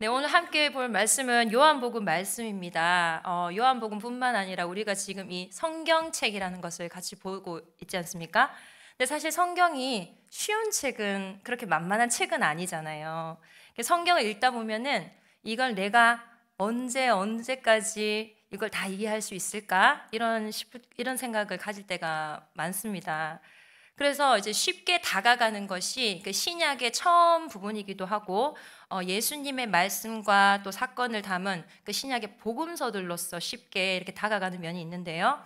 네, 오늘 함께 볼 말씀은 요한복음 말씀입니다. 요한복음뿐만 아니라 우리가 지금 이 성경책이라는 것을 같이 보고 있지 않습니까? 근데 사실 성경이 쉬운 책은 그렇게 만만한 책은 아니잖아요. 성경을 읽다 보면은 이걸 내가 언제까지 이걸 다 이해할 수 있을까? 이런 생각을 가질 때가 많습니다. 그래서 이제 쉽게 다가가는 것이 그 신약의 처음 부분이기도 하고 예수님의 말씀과 또 사건을 담은 그 신약의 복음서들로서 쉽게 이렇게 다가가는 면이 있는데요.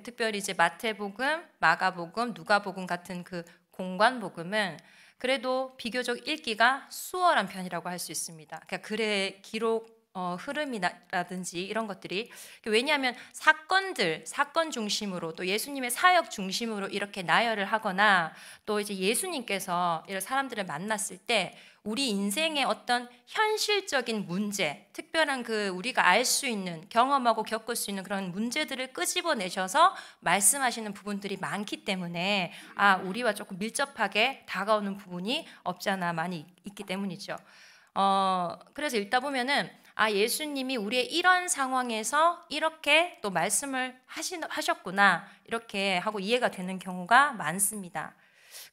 특별히 이제 마태복음, 마가복음, 누가복음 같은 그 공관복음은 그래도 비교적 읽기가 수월한 편이라고 할 수 있습니다. 그러니까 글의 기록 흐름이라든지 이런 것들이, 왜냐하면 사건 중심으로 또 예수님의 사역 중심으로 이렇게 나열을 하거나 또 이제 예수님께서 이런 사람들을 만났을 때 우리 인생의 어떤 현실적인 문제, 특별한 그 우리가 알 수 있는, 경험하고 겪을 수 있는 그런 문제들을 끄집어내셔서 말씀하시는 부분들이 많기 때문에 우리와 조금 밀접하게 다가오는 부분이 없지 않아 많이 있기 때문이죠. 그래서 읽다 보면은 예수님이 우리의 이런 상황에서 이렇게 또 말씀을 하셨구나, 이렇게 하고 이해가 되는 경우가 많습니다.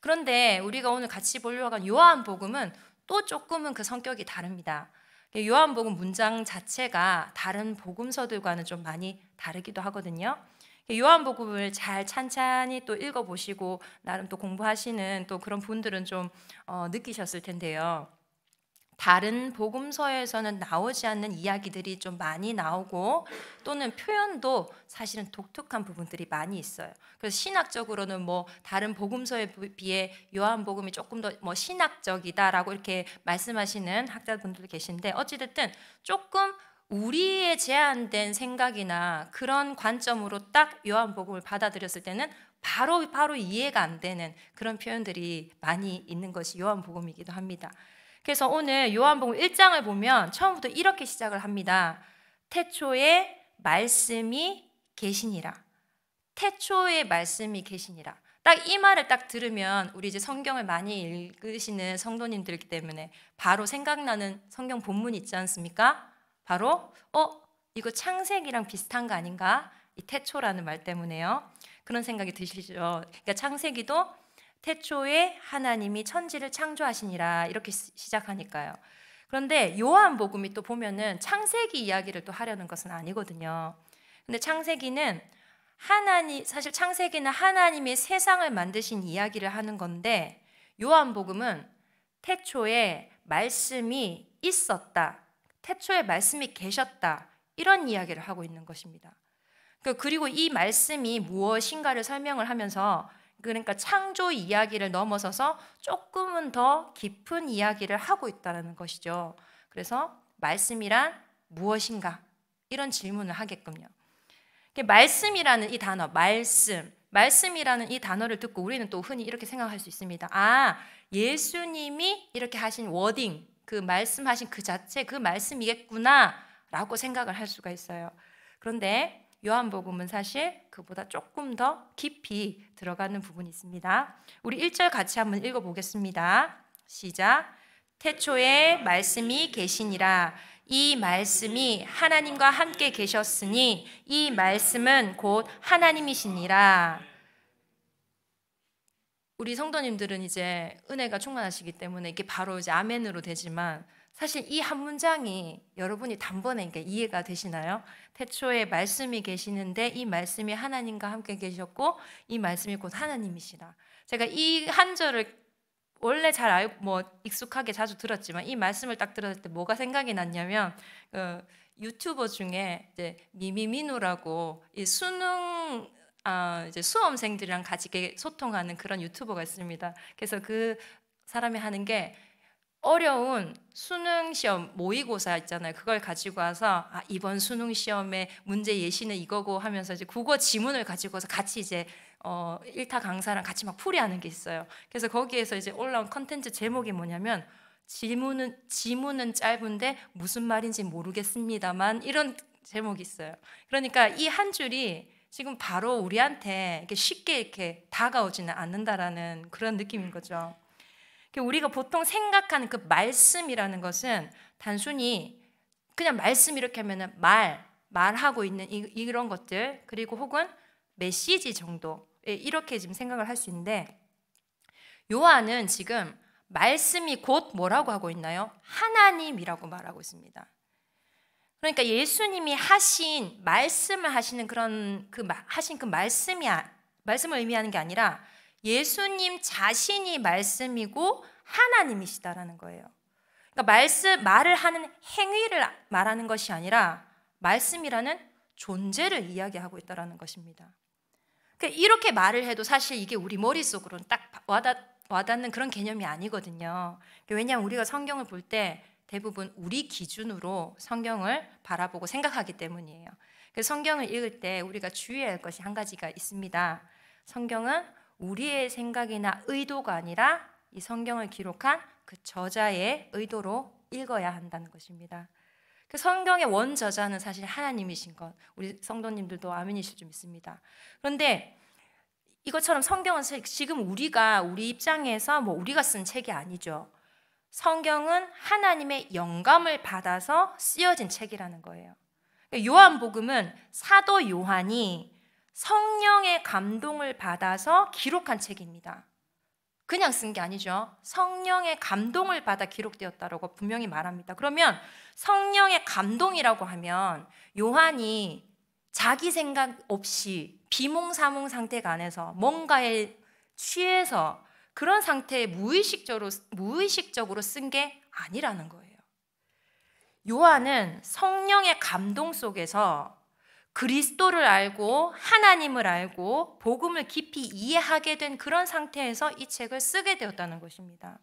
그런데 우리가 오늘 같이 보려고 한 요한복음은 또 조금은 그 성격이 다릅니다. 요한복음 문장 자체가 다른 복음서들과는 좀 많이 다르기도 하거든요. 요한복음을 잘 찬찬히 또 읽어보시고 나름 또 공부하시는 또 그런 분들은 좀 느끼셨을 텐데요. 다른 복음서에서는 나오지 않는 이야기들이 좀 많이 나오고 또는 표현도 사실은 독특한 부분들이 많이 있어요. 그래서 신학적으로는 뭐 다른 복음서에 비해 요한복음이 조금 더 뭐 신학적이다라고 이렇게 말씀하시는 학자분들 계신데, 어찌됐든 조금 우리의 제한된 생각이나 그런 관점으로 딱 요한복음을 받아들였을 때는 바로 이해가 안 되는 그런 표현들이 많이 있는 것이 요한복음이기도 합니다. 그래서 오늘 요한복음 1장을 보면 처음부터 이렇게 시작을 합니다. 태초에 말씀이 계시니라. 태초에 말씀이 계시니라. 딱 이 말을 딱 들으면 우리 이제 성경을 많이 읽으시는 성도님들이기 때문에 바로 생각나는 성경 본문이 있지 않습니까? 바로 이거 창세기랑 비슷한 거 아닌가? 이 태초라는 말 때문에요. 그런 생각이 드시죠? 그러니까 창세기도 태초에 하나님이 천지를 창조하시니라 이렇게 시작하니까요. 그런데 요한복음이 또 보면은 창세기 이야기를 또 하려는 것은 아니거든요. 근데 사실 창세기는 하나님이 세상을 만드신 이야기를 하는 건데, 요한복음은 태초에 말씀이 있었다, 태초에 말씀이 계셨다, 이런 이야기를 하고 있는 것입니다. 그리고 이 말씀이 무엇인가를 설명을 하면서, 그러니까 창조 이야기를 넘어서서 조금은 더 깊은 이야기를 하고 있다는 것이죠. 그래서 말씀이란 무엇인가? 이런 질문을 하게끔요. 말씀이라는 이 단어, 말씀이라는 이 단어를 듣고 우리는 또 흔히 이렇게 생각할 수 있습니다. 예수님이 이렇게 하신 워딩, 그 말씀하신 그 자체, 그 말씀이겠구나 라고 생각을 할 수가 있어요. 그런데 요한복음은 사실 그보다 조금 더 깊이 들어가는 부분이 있습니다. 우리 1절 같이 한번 읽어보겠습니다. 시작. 태초에 말씀이 계시니라. 이 말씀이 하나님과 함께 계셨으니 이 말씀은 곧 하나님이시니라. 우리 성도님들은 이제 은혜가 충만하시기 때문에 이게 바로 이제 아멘으로 되지만, 사실 이 한 문장이 여러분이 단번에 이해가 되시나요? 태초에 말씀이 계시는데 이 말씀이 하나님과 함께 계셨고 이 말씀이 곧 하나님이시라. 제가 이 한 절을 원래 잘 알고 익숙하게 자주 들었지만 이 말씀을 딱 들었을 때 뭐가 생각이 났냐면, 유튜버 중에 이제 미미미누라고 이 이제 수험생들이랑 같이 소통하는 그런 유튜버가 있습니다. 그래서 그 사람이 하는 게 어려운 수능 시험 모의고사 있잖아요. 그걸 가지고 와서 이번 수능 시험의 문제 예시는 이거고 하면서 이제 국어 지문을 가지고 와서 같이 이제 일타 강사랑 같이 막 풀이하는 게 있어요. 그래서 거기에서 이제 올라온 컨텐츠 제목이 뭐냐면 지문은 짧은데 무슨 말인지 모르겠습니다만, 이런 제목이 있어요. 그러니까 이 한 줄이 지금 바로 우리한테 이렇게 쉽게 이렇게 다가오지는 않는다라는 그런 느낌인 거죠. 우리가 보통 생각하는 그 말씀이라는 것은 단순히 그냥 말씀 이렇게 하면은 말하고 있는 이런 것들, 그리고 혹은 메시지 정도, 이렇게 지금 생각을 할 수 있는데, 요한은 지금 말씀이 곧 뭐라고 하고 있나요? 하나님이라고 말하고 있습니다. 그러니까 예수님이 하신 말씀을 하시는 하신 그 말씀을 의미하는 게 아니라 예수님 자신이 말씀이고 하나님이시다라는 거예요. 그러니까 말을 하는 행위를 말하는 것이 아니라 말씀이라는 존재를 이야기하고 있다라는 것입니다. 그러니까 이렇게 말을 해도 사실 이게 우리 머릿속으로는 딱 와닿는 그런 개념이 아니거든요. 왜냐하면 우리가 성경을 볼 때 대부분 우리 기준으로 성경을 바라보고 생각하기 때문이에요. 그래서 성경을 읽을 때 우리가 주의해야 할 것이 한 가지가 있습니다. 성경은 우리의 생각이나 의도가 아니라 이 성경을 기록한 그 저자의 의도로 읽어야 한다는 것입니다. 그 성경의 원저자는 사실 하나님이신 것, 우리 성도님들도 아멘이실 줄 믿습니다. 그런데 이것처럼 성경은 지금 우리 입장에서 우리가 쓴 책이 아니죠. 성경은 하나님의 영감을 받아서 쓰여진 책이라는 거예요. 요한복음은 사도 요한이 성령의 감동을 받아서 기록한 책입니다. 그냥 쓴 게 아니죠. 성령의 감동을 받아 기록되었다라고 분명히 말합니다. 그러면 성령의 감동이라고 하면 요한이 자기 생각 없이 비몽사몽 상태가 안에서 뭔가에 취해서 그런 상태에 무의식적으로 쓴 게 아니라는 거예요. 요한은 성령의 감동 속에서 그리스도를 알고 하나님을 알고 복음을 깊이 이해하게 된 그런 상태에서 이 책을 쓰게 되었다는 것입니다.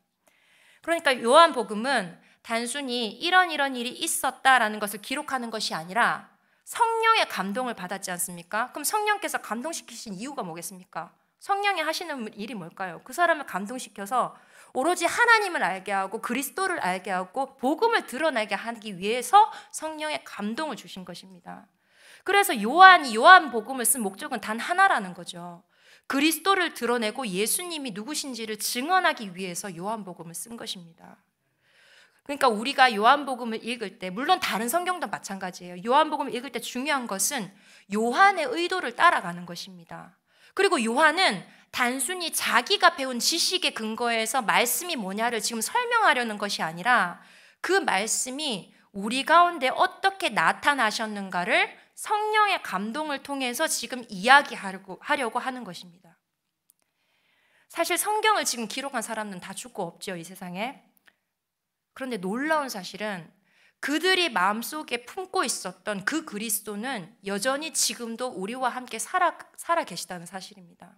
그러니까 요한복음은 단순히 이런 일이 있었다라는 것을 기록하는 것이 아니라 성령의 감동을 받았지 않습니까? 그럼 성령께서 감동시키신 이유가 뭐겠습니까? 성령이 하시는 일이 뭘까요? 그 사람을 감동시켜서 오로지 하나님을 알게 하고 그리스도를 알게 하고 복음을 드러나게 하기 위해서 성령의 감동을 주신 것입니다. 그래서 요한이 요한복음을 쓴 목적은 단 하나라는 거죠. 그리스도를 드러내고 예수님이 누구신지를 증언하기 위해서 요한복음을 쓴 것입니다. 그러니까 우리가 요한복음을 읽을 때, 물론 다른 성경도 마찬가지예요. 요한복음을 읽을 때 중요한 것은 요한의 의도를 따라가는 것입니다. 그리고 요한은 단순히 자기가 배운 지식에 근거해서 말씀이 뭐냐를 지금 설명하려는 것이 아니라 그 말씀이 우리 가운데 어떻게 나타나셨는가를 성령의 감동을 통해서 지금 이야기하려고 하는 것입니다. 사실 성경을 지금 기록한 사람은 다 죽고 없죠, 이 세상에. 그런데 놀라운 사실은 그들이 마음속에 품고 있었던 그 그리스도는 여전히 지금도 우리와 함께 살아 계시다는 사실입니다.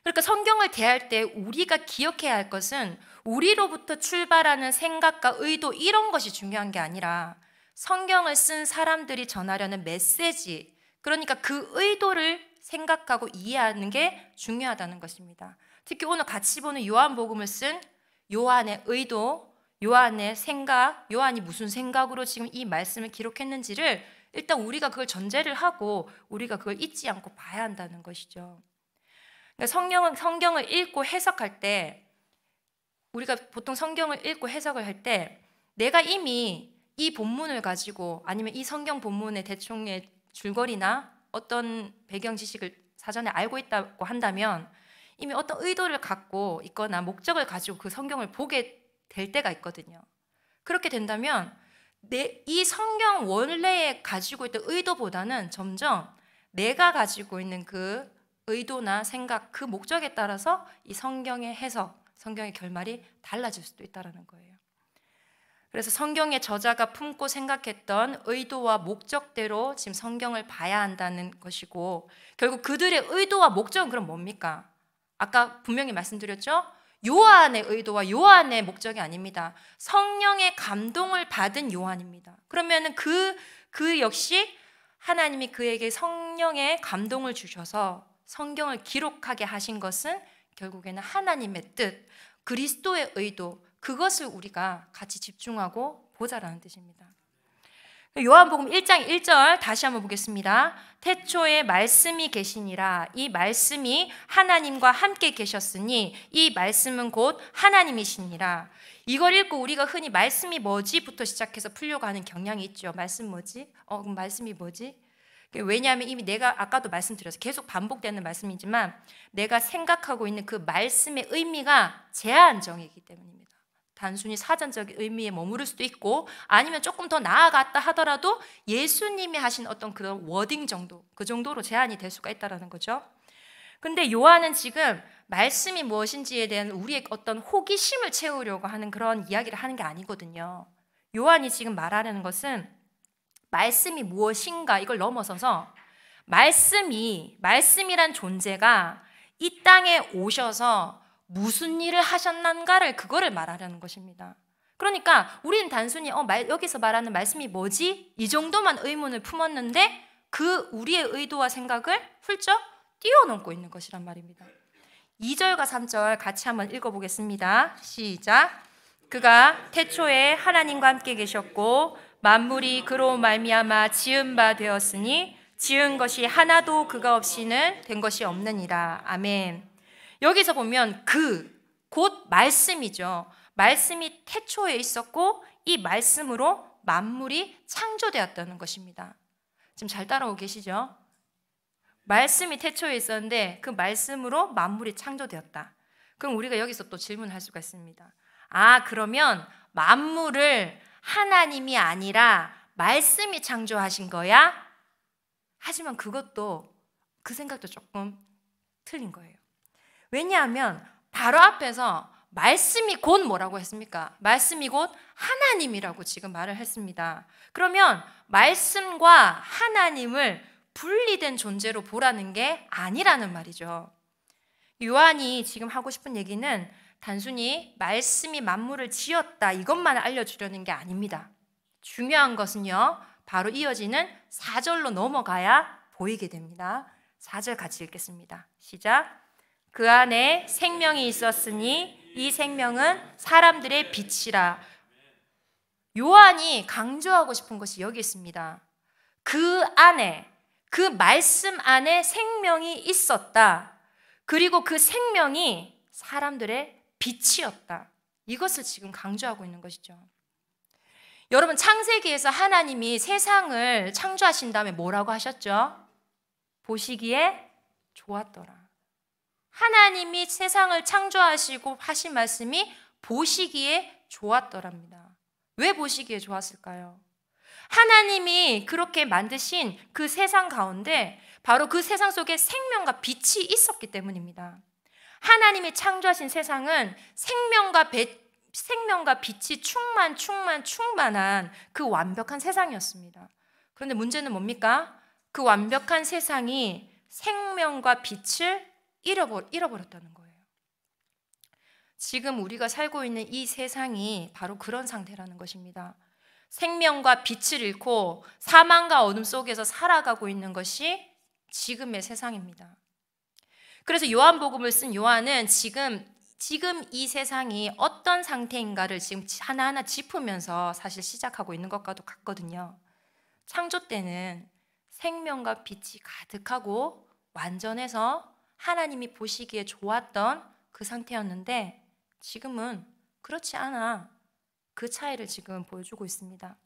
그러니까 성경을 대할 때 우리가 기억해야 할 것은 우리로부터 출발하는 생각과 의도, 이런 것이 중요한 게 아니라 성경을 쓴 사람들이 전하려는 메시지, 그러니까 그 의도를 생각하고 이해하는 게 중요하다는 것입니다. 특히 오늘 같이 보는 요한복음을 쓴 요한의 의도, 요한의 생각, 요한이 무슨 생각으로 지금 이 말씀을 기록했는지를 일단 우리가 그걸 전제를 하고 우리가 그걸 잊지 않고 봐야 한다는 것이죠. 그러니까 성경을 읽고 해석할 때, 우리가 보통 성경을 읽고 해석을 할 때 내가 이미 이 본문을 가지고 아니면 이 성경 본문의 대충의 줄거리나 어떤 배경 지식을 사전에 알고 있다고 한다면 이미 어떤 의도를 갖고 있거나 목적을 가지고 그 성경을 보게 될 때가 있거든요. 그렇게 된다면 이 성경 원래에 가지고 있던 의도보다는 점점 내가 가지고 있는 그 의도나 생각, 그 목적에 따라서 이 성경의 해석, 성경의 결말이 달라질 수도 있다는 거예요. 그래서 성경의 저자가 품고 생각했던 의도와 목적대로 지금 성경을 봐야 한다는 것이고, 결국 그들의 의도와 목적은 그럼 뭡니까? 아까 분명히 말씀드렸죠? 요한의 의도와 요한의 목적이 아닙니다. 성령의 감동을 받은 요한입니다. 그러면은 그 역시 하나님이 그에게 성령의 감동을 주셔서 성경을 기록하게 하신 것은 결국에는 하나님의 뜻, 그리스도의 의도, 그것을 우리가 같이 집중하고 보자라는 뜻입니다. 요한복음 1장 1절 다시 한번 보겠습니다. 태초에 말씀이 계시니라. 이 말씀이 하나님과 함께 계셨으니 이 말씀은 곧 하나님이시니라. 이걸 읽고 우리가 흔히 말씀이 뭐지?부터 시작해서 풀려고 하는 경향이 있죠. 말씀 뭐지? 그럼 말씀이 뭐지? 왜냐하면 이미 내가 아까도 말씀드렸어요. 계속 반복되는 말씀이지만 내가 생각하고 있는 그 말씀의 의미가 제한적이기 때문입니다. 단순히 사전적 의미에 머무를 수도 있고 아니면 조금 더 나아갔다 하더라도 예수님이 하신 어떤 그런 워딩 정도, 그 정도로 제한이 될 수가 있다는 거죠. 근데 요한은 지금 말씀이 무엇인지에 대한 우리의 어떤 호기심을 채우려고 하는 그런 이야기를 하는 게 아니거든요. 요한이 지금 말하려는 것은 말씀이 무엇인가 이걸 넘어서서 말씀이란 존재가 이 땅에 오셔서 무슨 일을 하셨는가를 그거를 말하려는 것입니다. 그러니까 우리는 단순히 여기서 말하는 말씀이 뭐지? 이 정도만 의문을 품었는데 그 우리의 의도와 생각을 훌쩍 뛰어넘고 있는 것이란 말입니다. 2절과 3절 같이 한번 읽어보겠습니다. 시작. 그가 태초에 하나님과 함께 계셨고 만물이 그로 말미암아 지은 바 되었으니 지은 것이 하나도 그가 없이는 된 것이 없느니라. 아멘. 여기서 보면 곧 말씀이죠. 말씀이 태초에 있었고 이 말씀으로 만물이 창조되었다는 것입니다. 지금 잘 따라오고 계시죠? 말씀이 태초에 있었는데 그 말씀으로 만물이 창조되었다. 그럼 우리가 여기서 또 질문할 수가 있습니다. 그러면 만물을 하나님이 아니라 말씀이 창조하신 거야? 하지만 그것도 그 생각도 조금 틀린 거예요. 왜냐하면 바로 앞에서 말씀이 곧 뭐라고 했습니까? 말씀이 곧 하나님이라고 지금 말을 했습니다. 그러면 말씀과 하나님을 분리된 존재로 보라는 게 아니라는 말이죠. 요한이 지금 하고 싶은 얘기는 단순히 말씀이 만물을 지었다 이것만 알려주려는 게 아닙니다. 중요한 것은요, 바로 이어지는 4절로 넘어가야 보이게 됩니다. 4절 같이 읽겠습니다. 시작. 그 안에 생명이 있었으니 이 생명은 사람들의 빛이라. 요한이 강조하고 싶은 것이 여기 있습니다. 그 안에, 그 말씀 안에 생명이 있었다. 그리고 그 생명이 사람들의 빛이었다. 이것을 지금 강조하고 있는 것이죠. 여러분, 창세기에서 하나님이 세상을 창조하신 다음에 뭐라고 하셨죠? 보시기에 좋았더라. 하나님이 세상을 창조하시고 하신 말씀이 보시기에 좋았더랍니다. 왜 보시기에 좋았을까요? 하나님이 그렇게 만드신 그 세상 가운데 바로 그 세상 속에 생명과 빛이 있었기 때문입니다. 하나님이 창조하신 세상은 생명과 빛이 충만한 그 완벽한 세상이었습니다. 그런데 문제는 뭡니까? 그 완벽한 세상이 생명과 빛을 잃어버렸다는 거예요. 지금 우리가 살고 있는 이 세상이 바로 그런 상태라는 것입니다. 생명과 빛을 잃고 사망과 어둠 속에서 살아가고 있는 것이 지금의 세상입니다. 그래서 요한복음을 쓴 요한은 지금 이 세상이 어떤 상태인가를 지금 하나하나 짚으면서 사실 시작하고 있는 것과도 같거든요. 창조 때는 생명과 빛이 가득하고 완전해서 하나님이 보시기에 좋았던 그 상태였는데 지금은 그렇지 않아. 그 차이를 지금 보여주고 있습니다.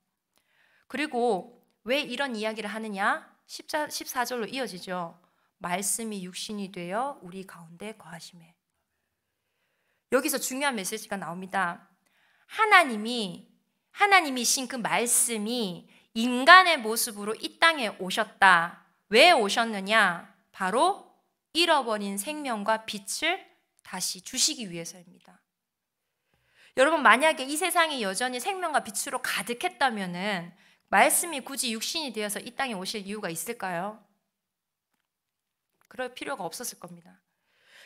그리고 왜 이런 이야기를 하느냐? 14절로 이어지죠. 말씀이 육신이 되어 우리 가운데 거하심에. 여기서 중요한 메시지가 나옵니다. 하나님이신 그 말씀이 인간의 모습으로 이 땅에 오셨다. 왜 오셨느냐? 바로 잃어버린 생명과 빛을 다시 주시기 위해서입니다. 여러분, 만약에 이 세상이 여전히 생명과 빛으로 가득했다면은 말씀이 굳이 육신이 되어서 이 땅에 오실 이유가 있을까요? 그럴 필요가 없었을 겁니다.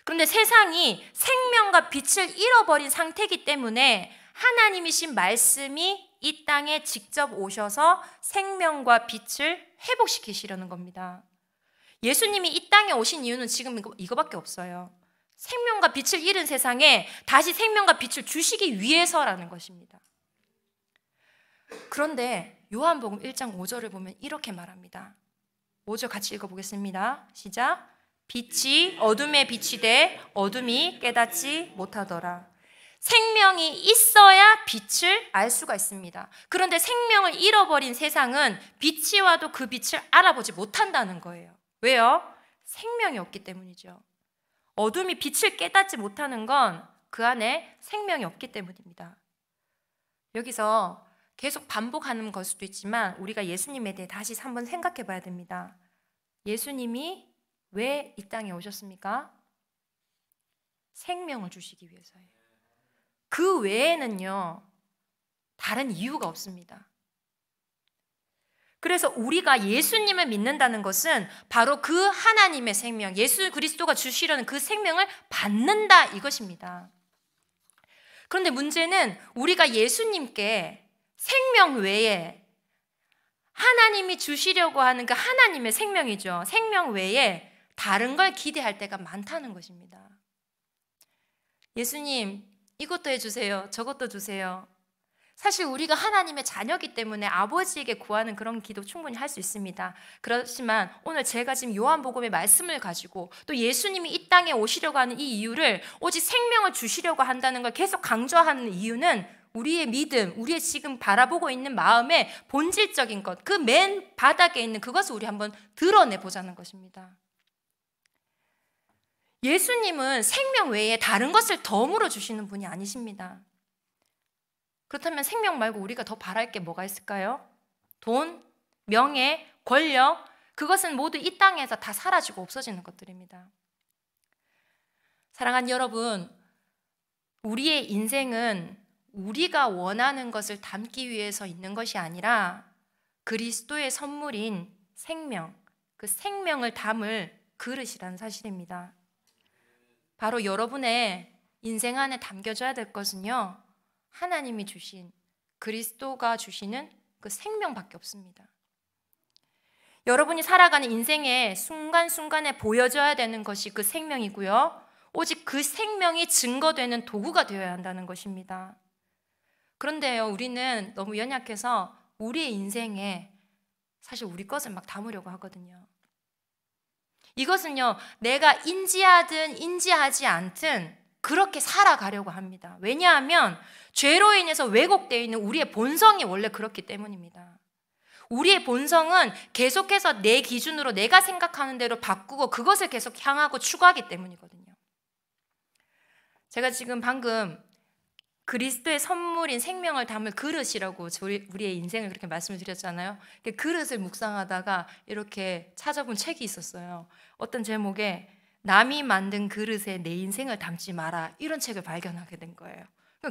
그런데 세상이 생명과 빛을 잃어버린 상태이기 때문에 하나님이신 말씀이 이 땅에 직접 오셔서 생명과 빛을 회복시키시려는 겁니다. 예수님이 이 땅에 오신 이유는 지금 이거밖에 없어요. 생명과 빛을 잃은 세상에 다시 생명과 빛을 주시기 위해서라는 것입니다. 그런데 요한복음 1장 5절을 보면 이렇게 말합니다. 5절 같이 읽어보겠습니다. 시작. 빛이 어둠에 빛이 돼 어둠이 깨닫지 못하더라. 생명이 있어야 빛을 알 수가 있습니다. 그런데 생명을 잃어버린 세상은 빛이 와도 그 빛을 알아보지 못한다는 거예요. 왜요? 생명이 없기 때문이죠. 어둠이 빛을 깨닫지 못하는 건 그 안에 생명이 없기 때문입니다. 여기서 계속 반복하는 걸 수도 있지만 우리가 예수님에 대해 다시 한번 생각해 봐야 됩니다. 예수님이 왜 이 땅에 오셨습니까? 생명을 주시기 위해서예요. 그 외에는요, 다른 이유가 없습니다. 그래서 우리가 예수님을 믿는다는 것은 바로 그 하나님의 생명, 예수 그리스도가 주시려는 그 생명을 받는다 이것입니다. 그런데 문제는 우리가 예수님께 생명 외에 하나님이 주시려고 하는 그 하나님의 생명이죠. 생명 외에 다른 걸 기대할 때가 많다는 것입니다. 예수님, 이것도 해주세요. 저것도 주세요. 사실 우리가 하나님의 자녀이기 때문에 아버지에게 구하는 그런 기도 충분히 할 수 있습니다. 그렇지만 오늘 제가 지금 요한복음의 말씀을 가지고 또 예수님이 이 땅에 오시려고 하는 이 이유를 오직 생명을 주시려고 한다는 걸 계속 강조하는 이유는 우리의 믿음, 우리의 지금 바라보고 있는 마음의 본질적인 것, 그 맨 바닥에 있는 그것을 우리 한번 드러내 보자는 것입니다. 예수님은 생명 외에 다른 것을 덤으로 주시는 분이 아니십니다. 그렇다면 생명 말고 우리가 더 바랄 게 뭐가 있을까요? 돈, 명예, 권력, 그것은 모두 이 땅에서 다 사라지고 없어지는 것들입니다. 사랑하는 여러분, 우리의 인생은 우리가 원하는 것을 담기 위해서 있는 것이 아니라 그리스도의 선물인 생명, 그 생명을 담을 그릇이라는 사실입니다. 바로 여러분의 인생 안에 담겨져야 될 것은요, 하나님이 주신, 그리스도가 주시는 그 생명밖에 없습니다. 여러분이 살아가는 인생의 순간순간에 보여져야 되는 것이 그 생명이고요, 오직 그 생명이 증거되는 도구가 되어야 한다는 것입니다. 그런데요, 우리는 너무 연약해서 우리의 인생에 사실 우리 것을 막 담으려고 하거든요. 이것은요, 내가 인지하든 인지하지 않든 그렇게 살아가려고 합니다. 왜냐하면 죄로 인해서 왜곡되어 있는 우리의 본성이 원래 그렇기 때문입니다. 우리의 본성은 계속해서 내 기준으로 내가 생각하는 대로 바꾸고 그것을 계속 향하고 추구하기 때문이거든요. 제가 지금 방금 그리스도의 선물인 생명을 담을 그릇이라고 우리의 인생을 그렇게 말씀을 드렸잖아요. 그릇을 묵상하다가 이렇게 찾아본 책이 있었어요. 어떤 제목에 남이 만든 그릇에 내 인생을 담지 마라, 이런 책을 발견하게 된 거예요.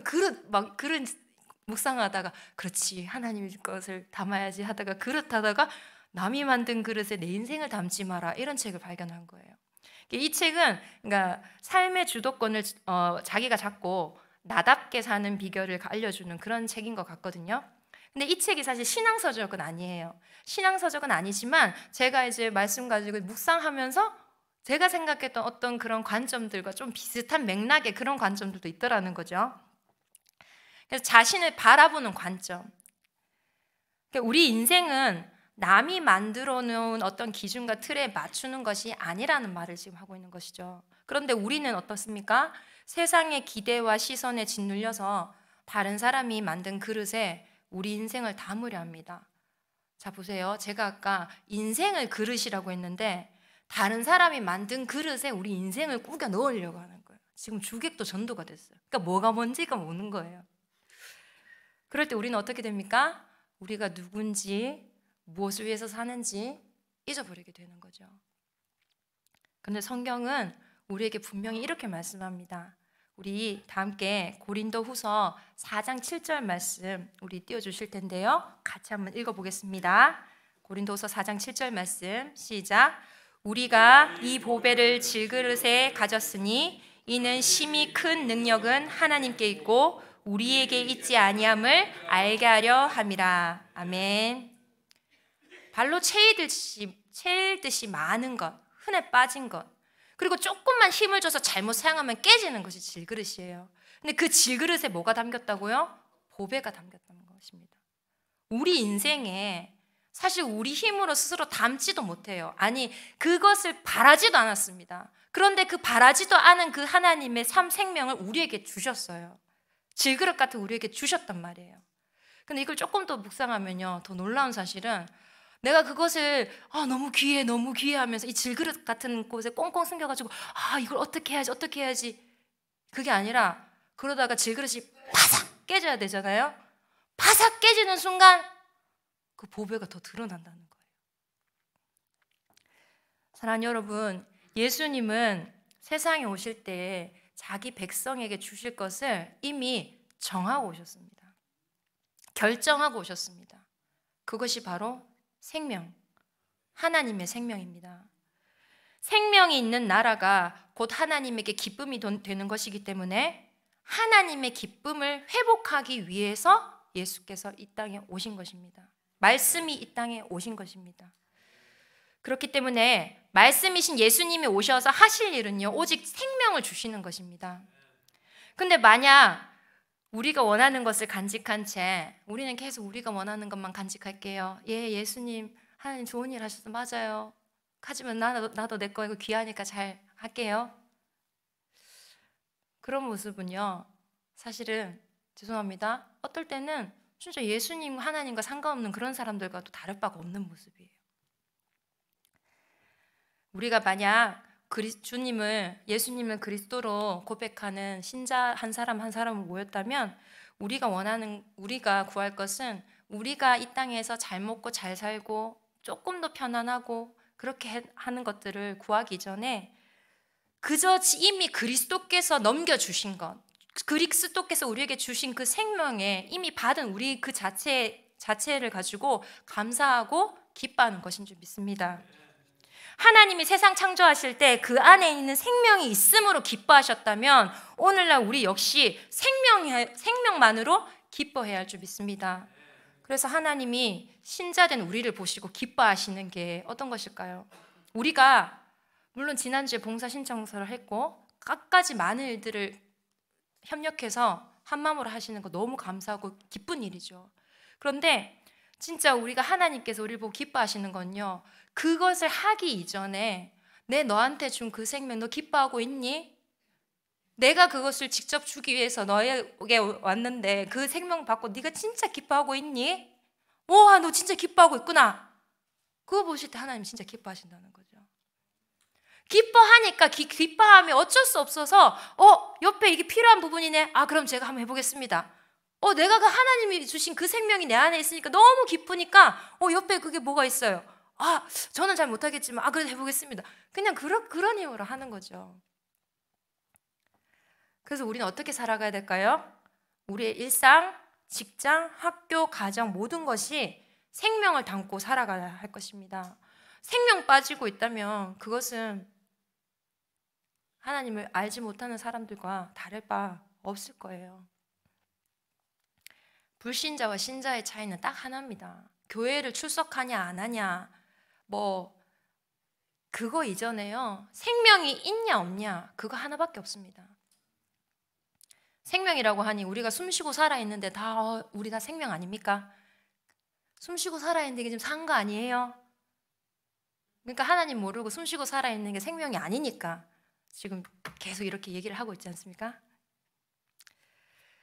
그릇 묵상하다가 그렇지, 하나님의 것을 담아야지 하다가 그릇 하다가 남이 만든 그릇에 내 인생을 담지 마라, 이런 책을 발견한 거예요. 이 책은 그러니까 삶의 주도권을 자기가 잡고 나답게 사는 비결을 알려주는 그런 책인 것 같거든요. 근데 이 책이 사실 신앙서적은 아니에요. 신앙서적은 아니지만 제가 이제 말씀 가지고 묵상하면서 제가 생각했던 어떤 그런 관점들과 좀 비슷한 맥락의 그런 관점들도 있더라는 거죠. 그래서 자신을 바라보는 관점. 우리 인생은 남이 만들어 놓은 어떤 기준과 틀에 맞추는 것이 아니라는 말을 지금 하고 있는 것이죠. 그런데 우리는 어떻습니까? 세상의 기대와 시선에 짓눌려서 다른 사람이 만든 그릇에 우리 인생을 담으려 합니다. 자, 보세요. 제가 아까 인생을 그릇이라고 했는데 다른 사람이 만든 그릇에 우리 인생을 꾸겨 넣으려고 하는 거예요. 지금 주객도 전도가 됐어요. 그러니까 뭐가 뭔지가 모르는 거예요. 그럴 때 우리는 어떻게 됩니까? 우리가 누군지, 무엇을 위해서 사는지 잊어버리게 되는 거죠. 그런데 성경은 우리에게 분명히 이렇게 말씀합니다. 우리 다 함께 고린도후서 4장 7절 말씀 우리 띄워주실 텐데요, 같이 한번 읽어보겠습니다. 고린도후서 4장 7절 말씀 시작. 우리가 이 보배를 질그릇에 가졌으니 이는 심히 큰 능력은 하나님께 있고 우리에게 있지 아니함을 알게 하려 함이라. 아멘. 발로 채일듯이 많은 것, 흔해 빠진 것, 그리고 조금만 힘을 줘서 잘못 사용하면 깨지는 것이 질그릇이에요. 근데 그 질그릇에 뭐가 담겼다고요? 보배가 담겼다는 것입니다. 우리 인생에 사실 우리 힘으로 스스로 담지도 못해요. 아니, 그것을 바라지도 않았습니다. 그런데 그 바라지도 않은 그 하나님의 생명을 우리에게 주셨어요. 질그릇 같은 우리에게 주셨단 말이에요. 근데 이걸 조금 더 묵상하면요, 더 놀라운 사실은 내가 그것을 너무 귀해 너무 귀해 하면서 이 질그릇 같은 곳에 꽁꽁 숨겨가지고 이걸 어떻게 해야지 그게 아니라, 그러다가 질그릇이 바삭 깨져야 되잖아요. 바삭 깨지는 순간 그 보배가 더 드러난다는 거예요. 사랑하는 여러분, 예수님은 세상에 오실 때 자기 백성에게 주실 것을 이미 정하고 오셨습니다. 결정하고 오셨습니다. 그것이 바로 생명, 하나님의 생명입니다. 생명이 있는 나라가 곧 하나님에게 기쁨이 되는 것이기 때문에 하나님의 기쁨을 회복하기 위해서 예수께서 이 땅에 오신 것입니다. 말씀이 이 땅에 오신 것입니다. 그렇기 때문에 말씀이신 예수님이 오셔서 하실 일은요, 오직 생명을 주시는 것입니다. 근데 만약 우리가 원하는 것을 간직한 채 우리는 계속 우리가 원하는 것만 간직할게요. 예수님 하나님 좋은 일 하셔서 맞아요. 하지만 나도 내 거 이거 귀하니까 잘 할게요. 그런 모습은요, 사실은 죄송합니다, 어떨 때는 진짜 예수님 하나님과 상관없는 그런 사람들과도 다를 바가 없는 모습이에요. 우리가 만약 예수님을 그리스도로 고백하는 신자 한 사람 한 사람을 모였다면 우리가 구할 것은 우리가 이 땅에서 잘 먹고 잘 살고 조금 더 편안하고 그렇게 하는 것들을 구하기 전에 그저 이미 그리스도께서 넘겨주신 것, 그리스도께서 우리에게 주신 그 생명에 이미 받은 우리 그 자체를 가지고 감사하고 기뻐하는 것인 줄 믿습니다. 하나님이 세상 창조하실 때 그 안에 있는 생명이 있음으로 기뻐하셨다면 오늘날 우리 역시 생명만으로 기뻐해야 할 줄 믿습니다. 그래서 하나님이 신자된 우리를 보시고 기뻐하시는 게 어떤 것일까요? 우리가 물론 지난주에 봉사 신청서를 했고 갖가지 많은 일들을 협력해서 한마음으로 하시는 거 너무 감사하고 기쁜 일이죠. 그런데 진짜 우리가 하나님께서 우리를 보고 기뻐하시는 건요, 그것을 하기 이전에 내 너한테 준 그 생명 너 기뻐하고 있니? 내가 그것을 직접 주기 위해서 너에게 왔는데 그 생명 받고 네가 진짜 기뻐하고 있니? 와, 너 진짜 기뻐하고 있구나. 그거 보실 때 하나님 진짜 기뻐하신다는 거죠. 기뻐하니까 기뻐함이 어쩔 수 없어서 옆에 이게 필요한 부분이네. 그럼 제가 한번 해보겠습니다. 내가 그 하나님이 주신 그 생명이 내 안에 있으니까 너무 기쁘니까 옆에 그게 뭐가 있어요. 저는 잘 못하겠지만 그래도 해보겠습니다. 그냥 그런 힘으로 하는 거죠. 그래서 우리는 어떻게 살아가야 될까요? 우리의 일상, 직장, 학교, 가정 모든 것이 생명을 담고 살아가야 할 것입니다. 생명 빠지고 있다면 그것은 하나님을 알지 못하는 사람들과 다를 바 없을 거예요. 불신자와 신자의 차이는 딱 하나입니다. 교회를 출석하냐 안 하냐 그거 이전에요, 생명이 있냐 없냐 그거 하나밖에 없습니다. 생명이라고 하니 우리가 숨쉬고 살아있는데 우리 다 생명 아닙니까? 숨쉬고 살아있는 게 지금 산 거 아니에요? 그러니까 하나님 모르고 숨쉬고 살아있는 게 생명이 아니니까 지금 계속 이렇게 얘기를 하고 있지 않습니까?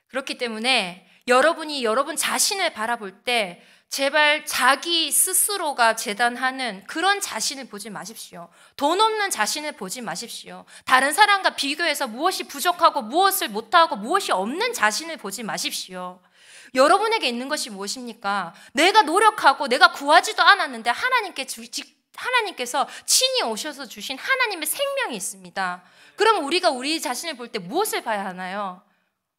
그렇기 때문에 여러분이 여러분 자신을 바라볼 때 제발 자기 스스로가 재단하는 그런 자신을 보지 마십시오. 돈 없는 자신을 보지 마십시오. 다른 사람과 비교해서 무엇이 부족하고 무엇을 못하고 무엇이 없는 자신을 보지 마십시오. 여러분에게 있는 것이 무엇입니까? 내가 노력하고 내가 구하지도 않았는데 하나님께서 친히 오셔서 주신 하나님의 생명이 있습니다. 그럼 우리가 우리 자신을 볼 때 무엇을 봐야 하나요?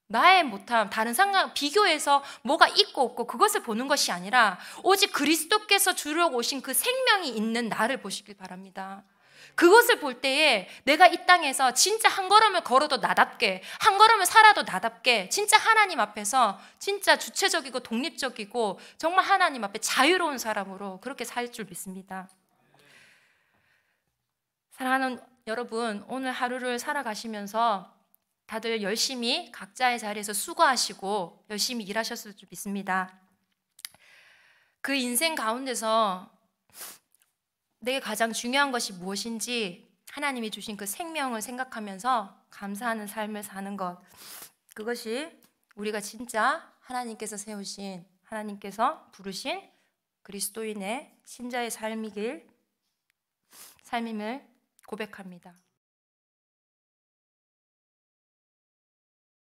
나의 못함, 다른 상관 비교해서 뭐가 있고 없고 그것을 보는 것이 아니라 오직 그리스도께서 주려 오신 그 생명이 있는 나를 보시길 바랍니다. 그것을 볼 때에 내가 이 땅에서 진짜 한 걸음을 걸어도 나답게, 한 걸음을 살아도 나답게, 진짜 하나님 앞에서 진짜 주체적이고 독립적이고 정말 하나님 앞에 자유로운 사람으로 그렇게 살 줄 믿습니다. 사랑하는 여러분, 오늘 하루를 살아가시면서 다들 열심히 각자의 자리에서 수고하시고 열심히 일하셨을 줄 믿습니다. 그 인생 가운데서 내게 가장 중요한 것이 무엇인지 하나님이 주신 그 생명을 생각하면서 감사하는 삶을 사는 것, 그것이 우리가 진짜 하나님께서 세우신, 하나님께서 부르신 그리스도인의 신자의 삶임을 고백합니다.